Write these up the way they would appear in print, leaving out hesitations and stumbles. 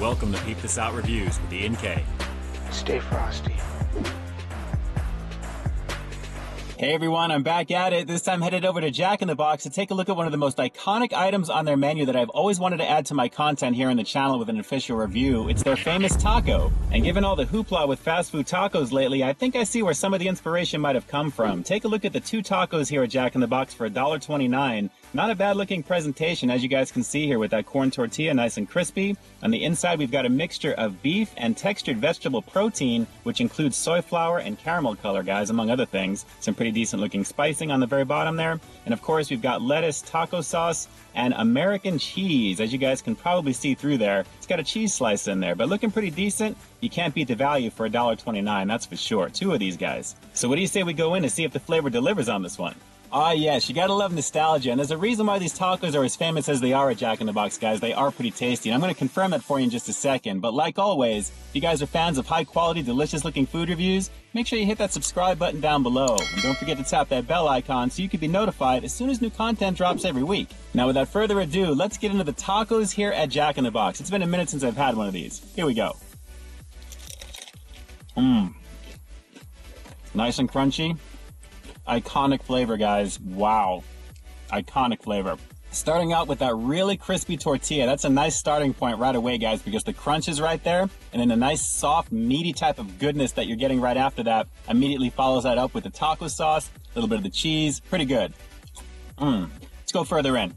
Welcome to Peep This Out Reviews with Ian K. Stay frosty. Hey everyone, I'm back at it. This time headed over to Jack in the Box to take a look at one of the most iconic items on their menu that I've always wanted to add to my content here on the channel with an official review. It's their famous taco. And given all the hoopla with fast food tacos lately, I think I see where some of the inspiration might have come from. Take a look at the two tacos here at Jack in the Box for $1.29. Not a bad looking presentation, as you guys can see here with that corn tortilla nice and crispy. On the inside we've got a mixture of beef and textured vegetable protein, which includes soy flour and caramel color, guys, among other things. Some pretty decent looking spicing on the very bottom there. And of course we've got lettuce, taco sauce, and American cheese. As you guys can probably see through there, it's got a cheese slice in there, but looking pretty decent. You can't beat the value for $1.29, that's for sure. Two of these guys. So what do you say we go in to see if the flavor delivers on this one? Ah yes, you gotta love nostalgia, and there's a reason why these tacos are as famous as they are at Jack in the Box, guys. They are pretty tasty, and I'm gonna confirm that for you in just a second. But like always, if you guys are fans of high quality, delicious looking food reviews, make sure you hit that subscribe button down below. And don't forget to tap that bell icon so you can be notified as soon as new content drops every week. Now without further ado, let's get into the tacos here at Jack in the Box. It's been a minute since I've had one of these. Here we go. Nice and crunchy. Iconic flavor, guys. Wow. Iconic flavor. Starting out with that really crispy tortilla. That's a nice starting point right away, guys, because the crunch is right there, and then the nice, soft, meaty type of goodness that you're getting right after that immediately follows that up with the taco sauce, a little bit of the cheese. Pretty good. Let's go further in.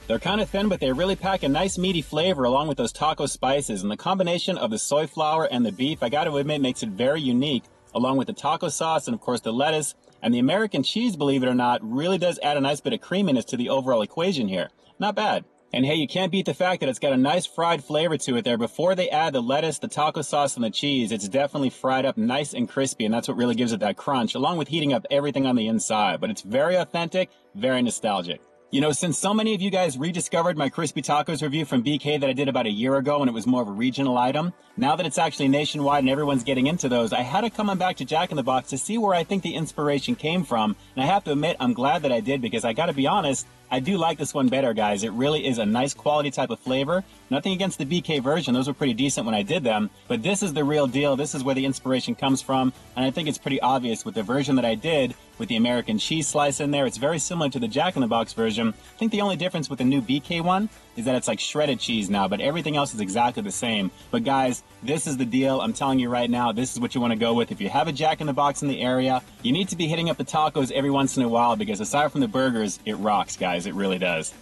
They're kind of thin, but they really pack a nice meaty flavor along with those taco spices, and the combination of the soy flour and the beef, I gotta admit, makes it very unique, along with the taco sauce and of course the lettuce, and the American cheese, believe it or not, really does add a nice bit of creaminess to the overall equation here. Not bad. And hey, you can't beat the fact that it's got a nice fried flavor to it there. Before they add the lettuce, the taco sauce, and the cheese, it's definitely fried up nice and crispy, and that's what really gives it that crunch, along with heating up everything on the inside. But it's very authentic, very nostalgic. You know, since so many of you guys rediscovered my crispy tacos review from BK that I did about a year ago and it was more of a regional item, now that it's actually nationwide and everyone's getting into those, I had to come on back to Jack in the Box to see where I think the inspiration came from. And I have to admit, I'm glad that I did, because I gotta be honest, I do like this one better, guys. It really is a nice quality type of flavor. Nothing against the BK version. Those were pretty decent when I did them. But this is the real deal. This is where the inspiration comes from. And I think it's pretty obvious with the version that I did with the American cheese slice in there. It's very similar to the Jack in the Box version. I think the only difference with the new BK one is that it's like shredded cheese now, but everything else is exactly the same. But guys, this is the deal. I'm telling you right now, this is what you want to go with. If you have a Jack in the Box in the area, you need to be hitting up the tacos every once in a while, because aside from the burgers, it rocks, guys. It really does.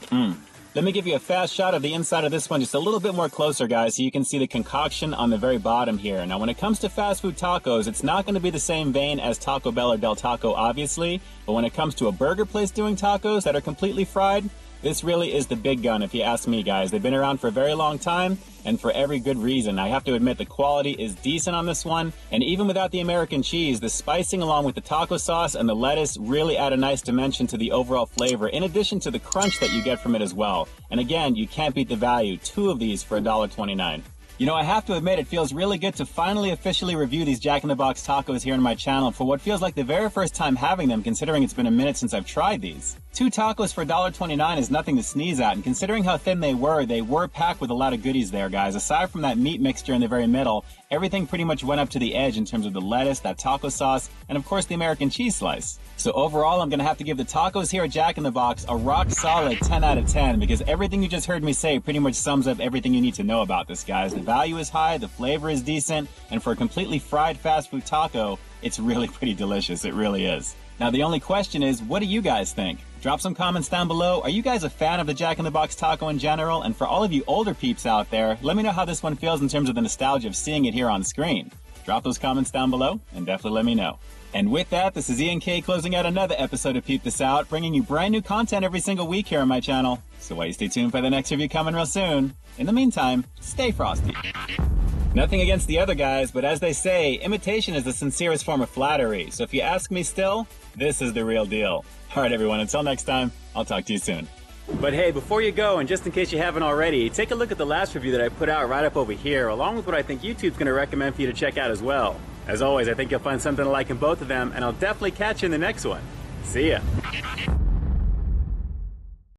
Let me give you a fast shot of the inside of this one just a little bit more closer, guys, so you can see the concoction on the very bottom here. Now, when it comes to fast food tacos, it's not going to be the same vein as Taco Bell or Del Taco, obviously, but when it comes to a burger place doing tacos that are completely fried, this really is the big gun, if you ask me, guys. They've been around for a very long time, and for every good reason. I have to admit, the quality is decent on this one, and even without the American cheese, the spicing along with the taco sauce and the lettuce really add a nice dimension to the overall flavor, in addition to the crunch that you get from it as well. And again, you can't beat the value. Two of these for $1.29. You know, I have to admit, it feels really good to finally officially review these Jack in the Box tacos here on my channel for what feels like the very first time having them, considering it's been a minute since I've tried these. Two tacos for $1.29 is nothing to sneeze at, and considering how thin they were packed with a lot of goodies there, guys. Aside from that meat mixture in the very middle, everything pretty much went up to the edge in terms of the lettuce, that taco sauce, and of course the American cheese slice. So overall, I'm going to have to give the tacos here at Jack in the Box a rock solid 10 out of 10, because everything you just heard me say pretty much sums up everything you need to know about this, guys. The value is high, the flavor is decent, and for a completely fried fast food taco, it's really pretty delicious. It really is. Now, the only question is, what do you guys think? Drop some comments down below. Are you guys a fan of the Jack in the Box taco in general? And for all of you older peeps out there, let me know how this one feels in terms of the nostalgia of seeing it here on screen. Drop those comments down below and definitely let me know. And with that, this is Ian K closing out another episode of Peep This Out, bringing you brand new content every single week here on my channel. So why you stay tuned for the next review coming real soon. In the meantime, stay frosty. Nothing against the other guys, but as they say, imitation is the sincerest form of flattery. So if you ask me still, this is the real deal. Alright everyone, until next time, I'll talk to you soon. But hey, before you go, and just in case you haven't already, take a look at the last review that I put out right up over here, along with what I think YouTube's going to recommend for you to check out as well. As always, I think you'll find something to like in both of them, and I'll definitely catch you in the next one. See ya.